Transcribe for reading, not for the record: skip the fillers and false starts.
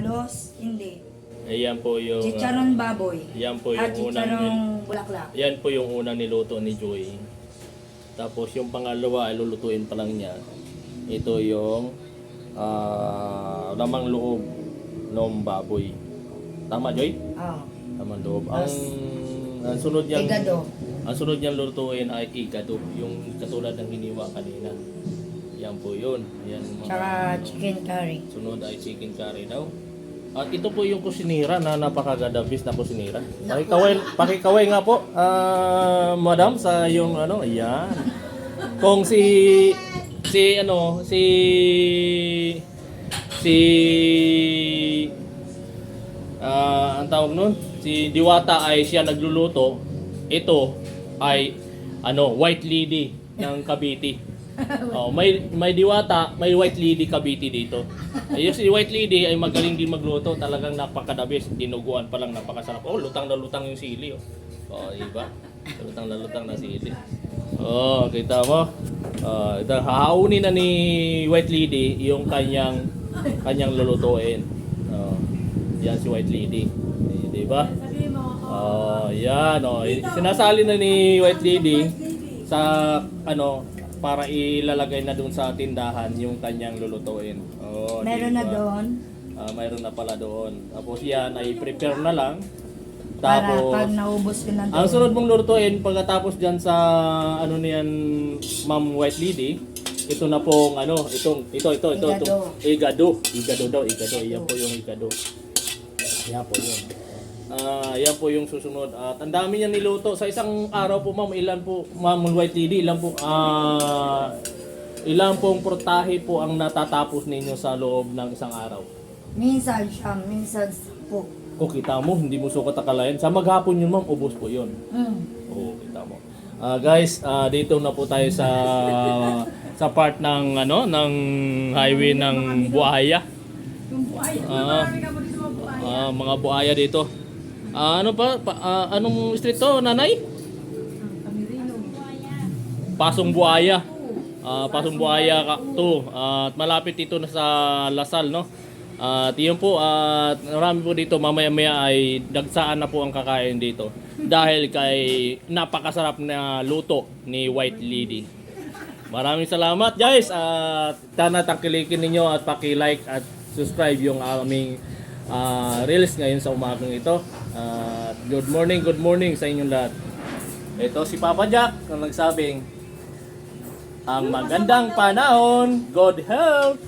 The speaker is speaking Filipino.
Balos, hindi. Ayan po yung Chicharon baboy. yan po yung At chicharong bulaklak. yan po yung unang niluto ni Joy. Tapos yung pangalawa ay lulutuin pa lang niya. Ito yung lamang loob ng baboy. Tama, Joy? Oh. Lamang loob. Ang sunod niyang Igado. ang sunod niyang lulutuin ay igado, yung katulad ng hiniwa kanina. Yan po yun. Yan, Tsaka chicken curry. sunod ay chicken curry daw. At ito po yung kusinira na napakagandabis na kusinira. Pakikaway nga po, madam, sa yung ano, ayan. Kung si ang tawag nun, si Diwata ay siya nagluluto. Ito ay White Lady ng Cavite. Oh, may Diwata, may White Lady Cavite dito. Yung si White Lady ay magaling din magluto, talagang napakadabis. Dinuguan pa lang napakasarap. Oh, lutang na lutang yung sili, oh. Oh, iba. Lutang na lutang na sili. Oh, kita mo. Ito hahaunin na ni White Lady yung kanyang lulutuin. Oh. Yan si White Lady. Di ba? Oh, yan, oh. Sinasali na ni White Lady sa para ilalagay na doon sa tindahan yung kanyang lulutuin. Oh, Meron diba? na doon. Mayroon na pala doon. Tapos yan ay prepare na lang. Para Tapos pag naubos ko na doon. ang sunod mong lulutuin pagkatapos diyan sa niyan Ma'am White Lady, ito na pong ito. Igado daw. Yan po yung igado. Yan po yun. Yan po yung susunod. At ang dami niya niluto. Sa isang araw po, ma'am, Ma'am White Lady, ilan pong portahe po ang natatapos ninyo sa loob ng isang araw? Minsan siya, minsan po. Kung kita mo, hindi mo sukat akalain. Sa maghapon yun, ma'am, ubos po yun. Oo, kita mo. Guys, dito na po tayo sa part ng highway ng Buaya. Yung buhay. Marami ka mo dito mga buhay. Mga buaya dito. Anong street to, nanay? Kamirino. Pasong Buaya. Pasong Buaya to. At malapit dito na sa Lasal, no? At yun po, at marami po dito, mamaya-maya ay dagsaan na po ang kakain dito. Dahil kay napakasarap na luto ni White Lady. Maraming salamat, guys. At sana tangkilikin ninyo at paki-like at subscribe yung aming reels ngayon sa umagang ito. Good morning sa inyong lahat. Ito si Papa Jack na nagsabing, ang magandang panahon, good health.